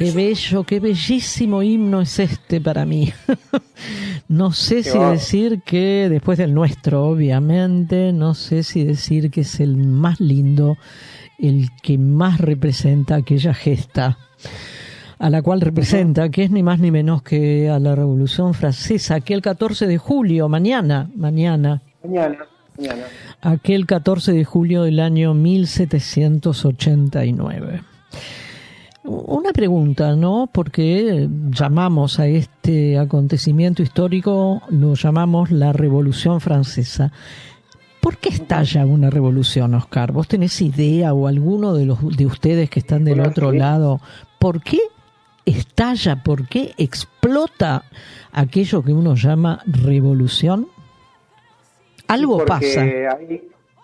Qué bello, qué bellísimo himno es este para mí. No sé si decir que, después del nuestro, obviamente, no sé si decir que es el más lindo, el que más representa aquella gesta a la cual representa, que es ni más ni menos que a la Revolución Francesa, aquel 14 de julio, mañana. Aquel 14 de julio del año 1789. Una pregunta, ¿no? Porque llamamos a este acontecimiento histórico, lo llamamos la Revolución Francesa. ¿Por qué estalla una revolución, Oscar? ¿Vos tenés idea, o alguno de ustedes que están del otro lado, por qué estalla, por qué explota aquello que uno llama revolución? Algo pasa.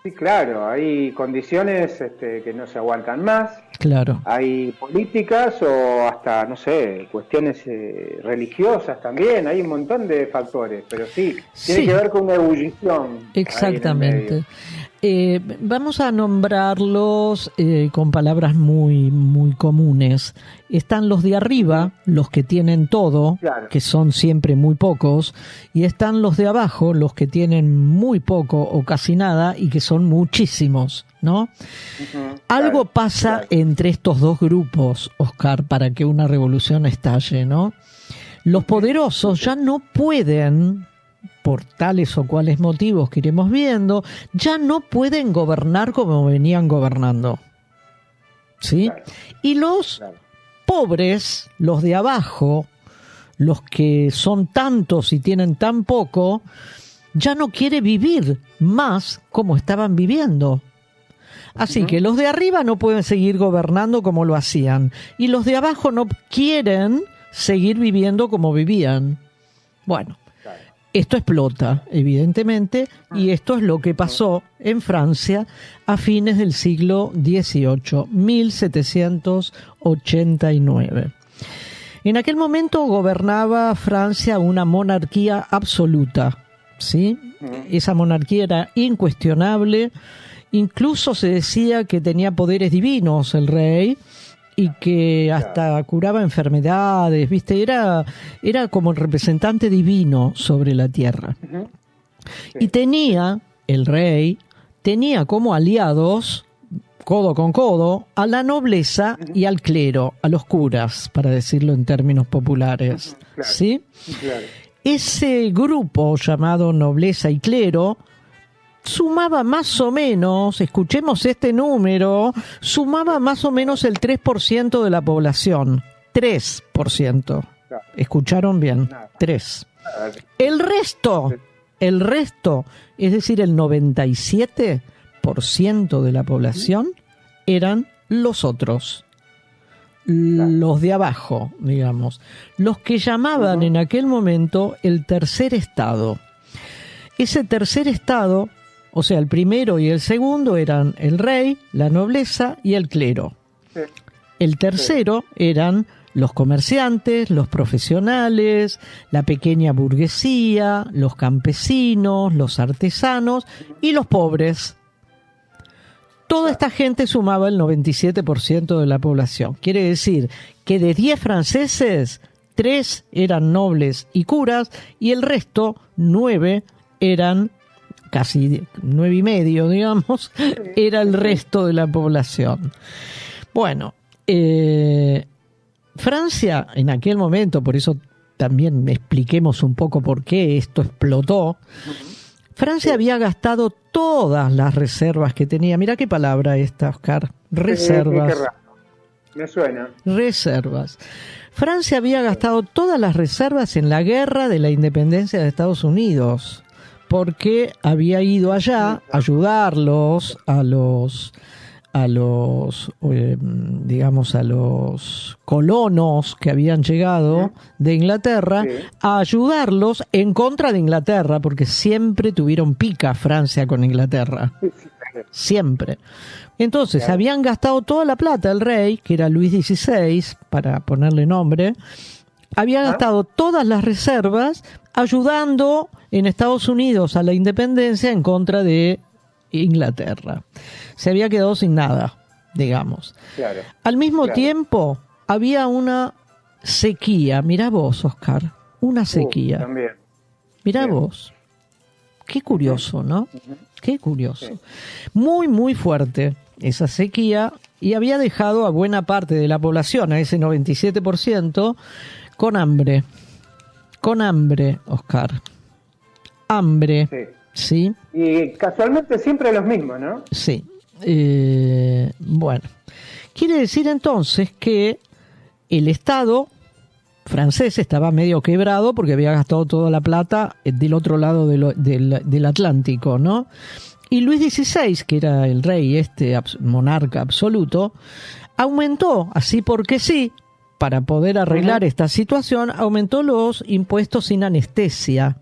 Sí, claro, hay condiciones que no se aguantan más. Claro. Hay políticas o hasta, no sé, cuestiones religiosas también. Hay un montón de factores, pero tiene que ver con una ebullición. Exactamente. Vamos a nombrarlos con palabras muy, muy comunes. Están los de arriba, los que tienen todo, claro, que son siempre muy pocos, y están los de abajo, los que tienen muy poco o casi nada y que son muchísimos, ¿no? Algo pasa entre estos dos grupos, Oscar, para que una revolución estalle, ¿no? Los poderosos ya no pueden, por tales o cuales motivos que iremos viendo, ya no pueden gobernar como venían gobernando, ¿sí? Claro. Y los pobres, los de abajo, los que son tantos y tienen tan poco, ya no quieren vivir más como estaban viviendo. Así que los de arriba no pueden seguir gobernando como lo hacían, y los de abajo no quieren seguir viviendo como vivían. Bueno, esto explota, evidentemente, y esto es lo que pasó en Francia a fines del siglo XVIII, 1789. En aquel momento gobernaba Francia una monarquía absoluta, ¿sí? Esa monarquía era incuestionable, incluso se decía que tenía poderes divinos el rey, y que hasta curaba enfermedades, ¿viste? Era como el representante divino sobre la tierra. Y el rey tenía como aliados, codo con codo, a la nobleza y al clero, a los curas, para decirlo en términos populares, ¿sí? Ese grupo llamado nobleza y clero sumaba más o menos, escuchemos este número, sumaba más o menos el 3% de la población. 3%. ¿Escucharon bien? 3. El resto, es decir, el 97% de la población eran los otros. Los de abajo, digamos. Los que llamaban en aquel momento el tercer estado. Ese tercer estado, o sea, el primero y el segundo eran el rey, la nobleza y el clero. El tercero eran los comerciantes, los profesionales, la pequeña burguesía, los campesinos, los artesanos y los pobres. Toda esta gente sumaba el 97% de la población. Quiere decir que de 10 franceses, 3 eran nobles y curas, y el resto, 9, eran casi 9,5, digamos, era el resto de la población. Bueno, Francia en aquel momento, por eso también expliquemos un poco por qué esto explotó. Francia había gastado todas las reservas que tenía. Mirá qué palabra esta, Oscar. Reservas. Me suena. Reservas. Francia había gastado todas las reservas en la guerra de la independencia de Estados Unidos, porque había ido allá a ayudarlos a los colonos que habían llegado de Inglaterra, a ayudarlos en contra de Inglaterra, porque siempre tuvieron pica Francia con Inglaterra. Siempre. Entonces, habían gastado toda la plata el rey, que era Luis XVI, para ponerle nombre, había gastado todas las reservas ayudando en Estados Unidos a la independencia en contra de Inglaterra. Se había quedado sin nada, digamos. Al mismo tiempo, había una sequía. Mirá vos, Oscar, una sequía. También. Mirá vos. Qué curioso, ¿no? Qué curioso. Sí. Muy, muy fuerte esa sequía, y había dejado a buena parte de la población, a ese 97%, con hambre. Con hambre, Oscar. Hambre. Sí. Y casualmente siempre los mismos, ¿no? Sí. Bueno. Quiere decir entonces que el Estado francés estaba medio quebrado porque había gastado toda la plata del otro lado del Atlántico, ¿no? Y Luis XVI, que era el rey, monarca absoluto, aumentó, así porque sí, para poder arreglar esta situación, aumentó los impuestos sin anestesia.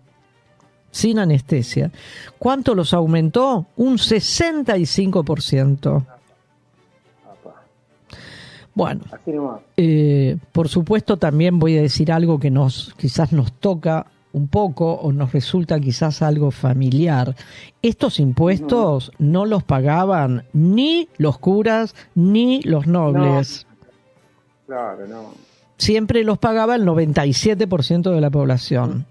Sin anestesia. ¿Cuánto los aumentó? Un 65%. Bueno, por supuesto también voy a decir algo que quizás nos toca un poco o nos resulta quizás algo familiar. Estos impuestos no los pagaban ni los curas ni los nobles. No. Claro, no. Siempre los pagaba el 97% de la población.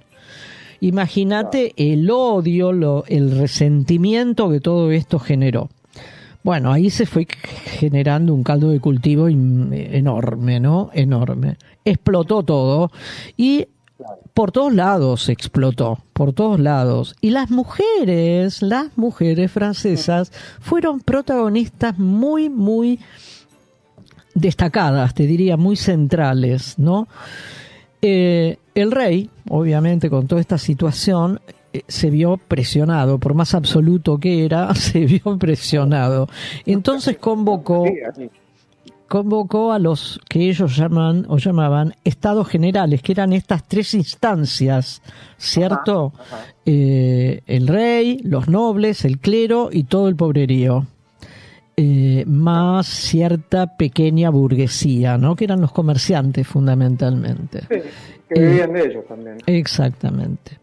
Imagínate el odio, el resentimiento que todo esto generó. Bueno, ahí se fue generando un caldo de cultivo enorme, ¿no? Enorme. Explotó todo y por todos lados explotó, por todos lados. Y las mujeres francesas fueron protagonistas muy, muy destacadas, te diría, muy centrales, ¿no? El rey, obviamente, con toda esta situación, se vio presionado, por más absoluto que era, se vio presionado. Entonces convocó a los que ellos llamaban estados generales, que eran estas tres instancias, ¿cierto? El rey, los nobles, el clero y todo el pobrerío. Más cierta pequeña burguesía, ¿no? Que eran los comerciantes fundamentalmente. Sí, que vivían de ellos también. Exactamente.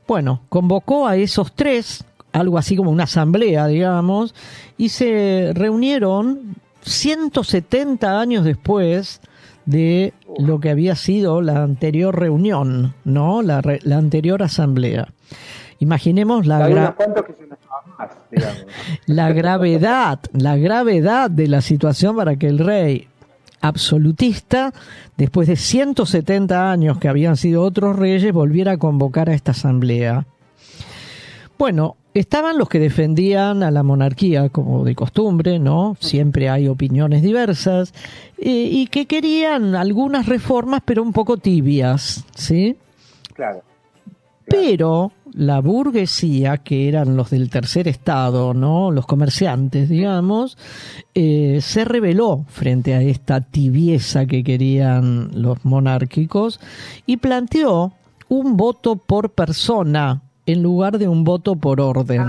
Bueno, convocó a esos tres, algo así como una asamblea, digamos, y se reunieron 170 años después de lo que había sido la anterior reunión, ¿no? La anterior asamblea. Imaginemos la gravedad de la situación para que el rey absolutista, después de 170 años que habían sido otros reyes, volviera a convocar a esta asamblea. Bueno, estaban los que defendían a la monarquía como de costumbre, ¿no? Siempre hay opiniones diversas, y que querían algunas reformas, pero un poco tibias, ¿sí? Claro. Pero la burguesía, que eran los del tercer estado, ¿no? Los comerciantes, digamos, se rebeló frente a esta tibieza que querían los monárquicos y planteó un voto por persona en lugar de un voto por orden.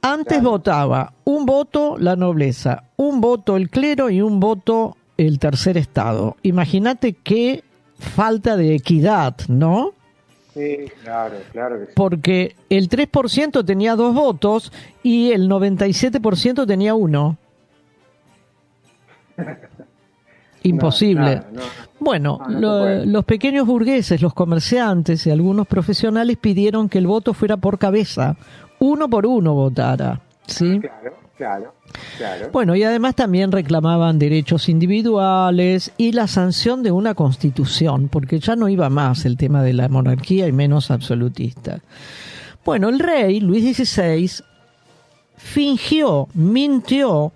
Antes votaba un voto la nobleza, un voto el clero y un voto el tercer estado. Imagínate qué falta de equidad, ¿no? Sí, claro que sí. Porque el 3% tenía 2 votos y el 97% tenía 1. Imposible. Bueno, los pequeños burgueses, los comerciantes y algunos profesionales pidieron que el voto fuera por cabeza, 1 por 1 votara, ¿sí? Claro. Bueno, y además también reclamaban derechos individuales y la sanción de una constitución, porque ya no iba más el tema de la monarquía y menos absolutista. Bueno, el rey, Luis XVI, mintió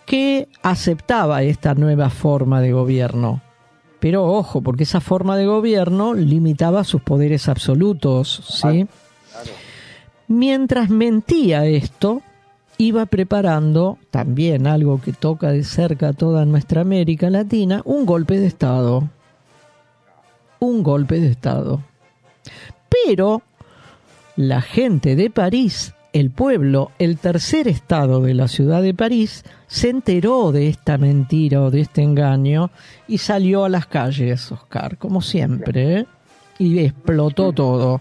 que aceptaba esta nueva forma de gobierno. Pero ojo, porque esa forma de gobierno limitaba sus poderes absolutos, ¿sí? Claro. Mientras mentía esto, iba preparando, también algo que toca de cerca a toda nuestra América Latina, un golpe de Estado. Un golpe de Estado. Pero la gente de París, el pueblo, el tercer estado de la ciudad de París, se enteró de esta mentira o de este engaño y salió a las calles, Oscar, como siempre, ¿eh? Y explotó todo.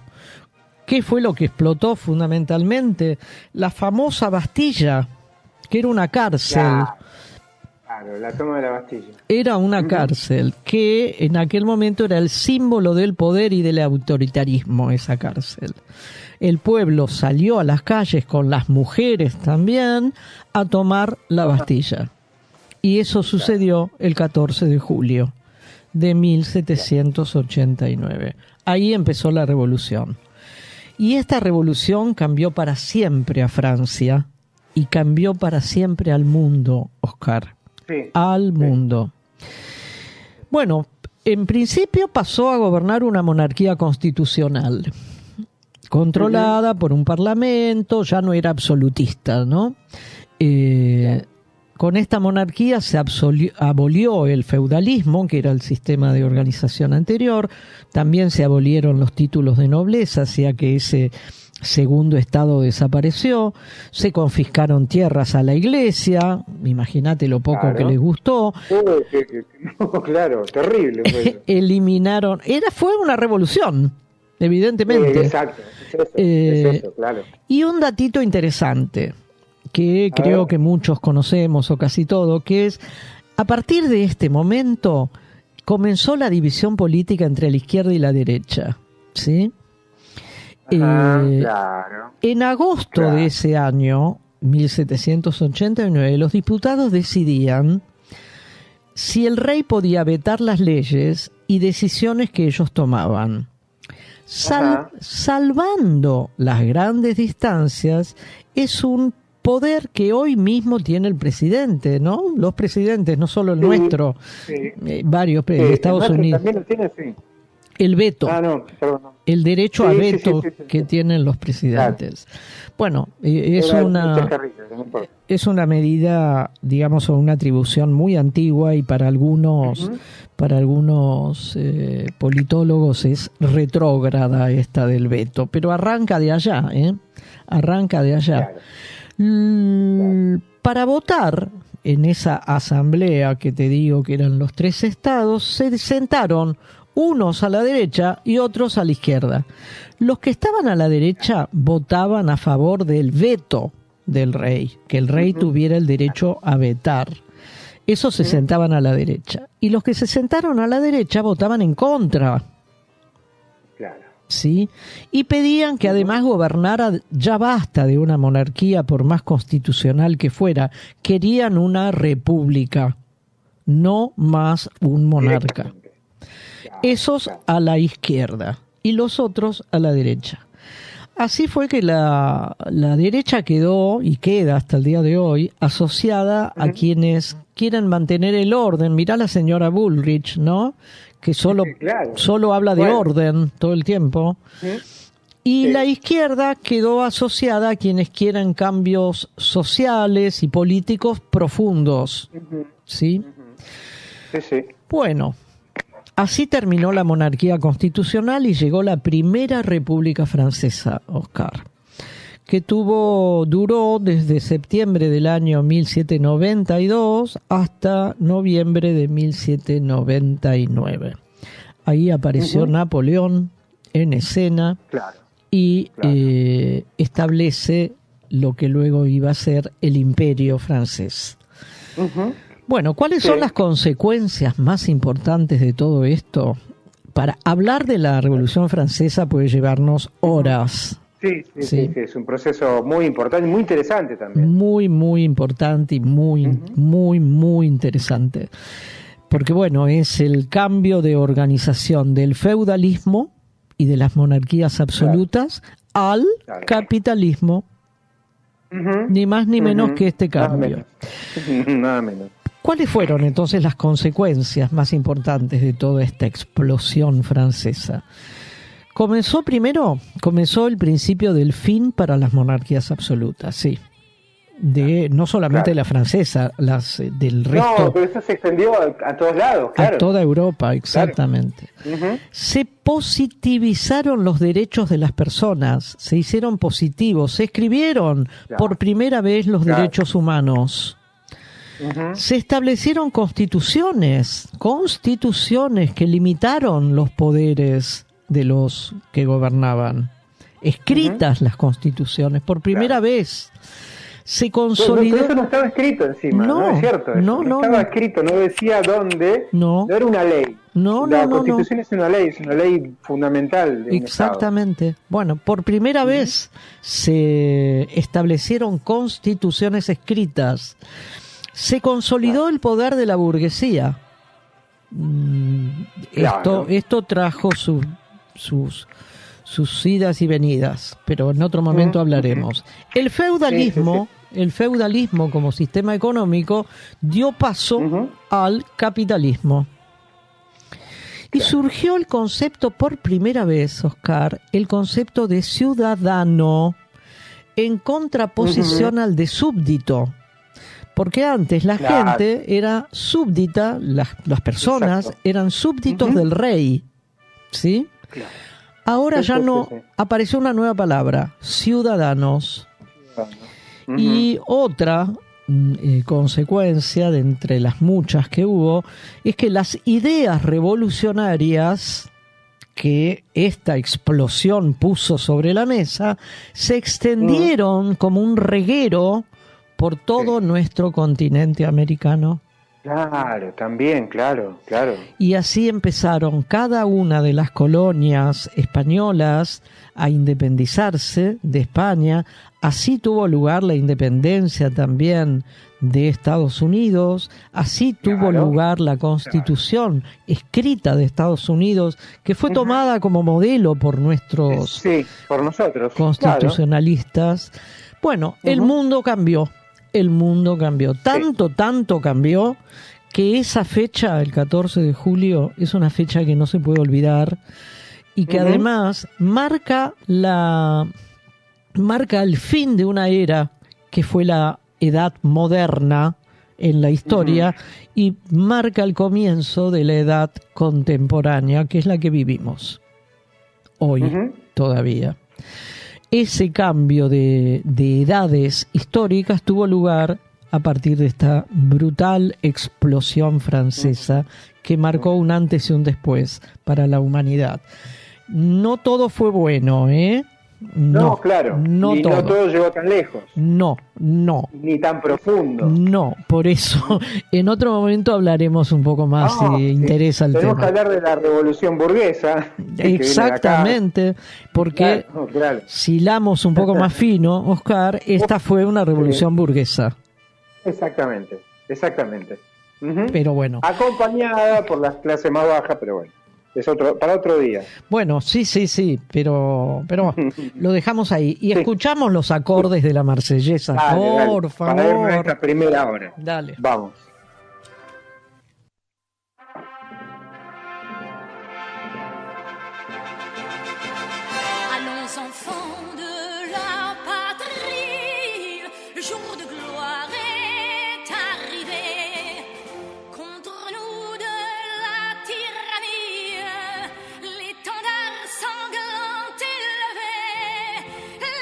¿Qué fue lo que explotó fundamentalmente? La famosa Bastilla, que era una cárcel. Claro, la toma de la Bastilla. Era una cárcel que en aquel momento era el símbolo del poder y del autoritarismo, esa cárcel. El pueblo salió a las calles con las mujeres también a tomar la Bastilla. Y eso sucedió el 14 de julio de 1789. Ahí empezó la revolución. Y esta revolución cambió para siempre a Francia y cambió para siempre al mundo, Oscar. Sí, al mundo. Bueno, en principio pasó a gobernar una monarquía constitucional, controlada por un parlamento, ya no era absolutista, ¿no? Con esta monarquía se abolió el feudalismo, que era el sistema de organización anterior. También se abolieron los títulos de nobleza, ya que ese segundo estado desapareció. Se confiscaron tierras a la iglesia. Imagínate lo poco que les gustó. Claro, terrible. Eliminaron. Fue una revolución, evidentemente. Exacto, es eso, claro. Y un datito interesante, que creo que muchos conocemos o casi todo, que es, a partir de este momento comenzó la división política entre la izquierda y la derecha, ¿sí? Claro. En agosto de ese año, 1789, los diputados decidían si el rey podía vetar las leyes y decisiones que ellos tomaban. Salvando las grandes distancias, es un poder que hoy mismo tiene el presidente, ¿no? Los presidentes, no solo el nuestro, varios de Estados Unidos. También lo tiene, sí. El veto, el derecho a veto que tienen los presidentes. Claro. Bueno, es una medida, digamos, o una atribución muy antigua y para algunos politólogos es retrógrada esta del veto, pero arranca de allá, arranca de allá. Claro. Para votar en esa asamblea que te digo que eran los 3 estados, se sentaron unos a la derecha y otros a la izquierda. Los que estaban a la derecha votaban a favor del veto del rey, que el rey tuviera el derecho a vetar. Esos se sentaban a la derecha. Y los que se sentaron a la derecha votaban en contra. Claro. ¿Sí? Y pedían que además gobernara, ya basta de una monarquía por más constitucional que fuera, querían una república, no más un monarca. Esos a la izquierda y los otros a la derecha. Así fue que la derecha quedó y queda hasta el día de hoy asociada a quienes quieren mantener el orden. Mirá la señora Bullrich, ¿no? Que solo habla de orden todo el tiempo. Y la izquierda quedó asociada a quienes quieren cambios sociales y políticos profundos. ¿Sí? Sí. Bueno, así terminó la monarquía constitucional y llegó la primera República Francesa, Oscar, que duró desde septiembre del año 1792 hasta noviembre de 1799. Ahí apareció Napoleón en escena y establece lo que luego iba a ser el Imperio francés. Bueno, ¿cuáles son las consecuencias más importantes de todo esto? Para hablar de la Revolución Francesa puede llevarnos horas. Sí, es un proceso muy importante, muy interesante también. Muy, muy importante y muy interesante. Porque, bueno, es el cambio de organización del feudalismo y de las monarquías absolutas al capitalismo. Ni más ni menos que este cambio. Nada menos. ¿Cuáles fueron entonces las consecuencias más importantes de toda esta explosión francesa? Comenzó el principio del fin para las monarquías absolutas, sí. No solamente la francesa, las del resto. No, pero eso se extendió a todos lados, claro. A toda Europa, exactamente. Se positivizaron los derechos de las personas, se hicieron positivos, se escribieron por primera vez los derechos humanos. Se establecieron constituciones que limitaron los poderes de los que gobernaban. Escritas las constituciones, por primera vez. se consolidó. Pero eso no estaba escrito encima, no es cierto. Eso. No estaba escrito, no decía dónde, no era una ley. La Constitución es una ley fundamental de un Exactamente. Estado. Bueno, por primera vez se establecieron constituciones escritas. Se consolidó el poder de la burguesía. Esto trajo sus idas y venidas, pero en otro momento hablaremos. El feudalismo como sistema económico dio paso al capitalismo. Y surgió el concepto por primera vez, Oscar, el concepto de ciudadano en contraposición al de súbdito. Porque antes la gente era súbdita, las personas eran súbditos del rey, ¿sí? Claro. Ahora ya no, apareció una nueva palabra, ciudadanos. Y otra consecuencia de entre las muchas que hubo es que las ideas revolucionarias que esta explosión puso sobre la mesa se extendieron como un reguero por todo nuestro continente americano. Claro, también, claro. Y así empezaron cada una de las colonias españolas a independizarse de España. Así tuvo lugar la independencia también de Estados Unidos. Así tuvo lugar la Constitución escrita de Estados Unidos, que fue tomada como modelo por nuestros por nosotros constitucionalistas. Bueno, el mundo cambió. Tanto cambió que esa fecha, el 14 de julio, es una fecha que no se puede olvidar y que además marca el fin de una era que fue la edad moderna en la historia y marca el comienzo de la edad contemporánea, que es la que vivimos hoy todavía. Ese cambio de edades históricas tuvo lugar a partir de esta brutal explosión francesa que marcó un antes y un después para la humanidad. No todo fue bueno, ¿eh? No, claro. No todo llegó tan lejos. No. Ni tan profundo. No, por eso en otro momento hablaremos un poco más si interesa el tema. Tenemos que hablar de la revolución burguesa. Exactamente, porque si hilamos un poco más fino, Oscar, esta fue una revolución burguesa. Exactamente. Pero bueno. Acompañada por las clases más bajas, pero bueno. Es para otro día. Bueno, sí, pero lo dejamos ahí. Y escuchamos los acordes de la Marsellesa, por favor. Para irnos a esta primera hora. Dale. Vamos. Allons enfants de la patrie, le jour de gloire est arrivé. Contre nous de la tyrannie, l'étendard sanglant élevé,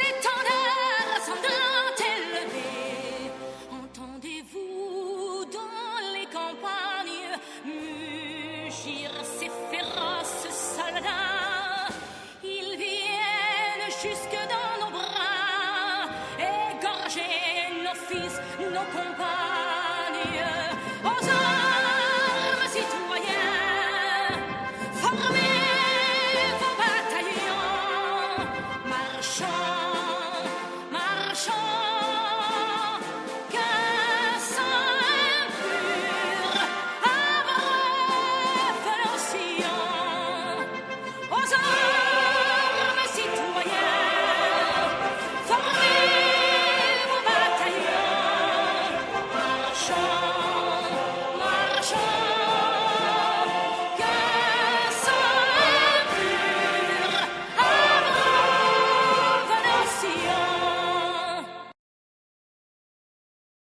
l'étendard sanglant élevé. Entendez-vous dans les campagnes mugir ces féroces soldats? Ils viennent jusque dans nos bras, égorger nos fils, nos compagnons.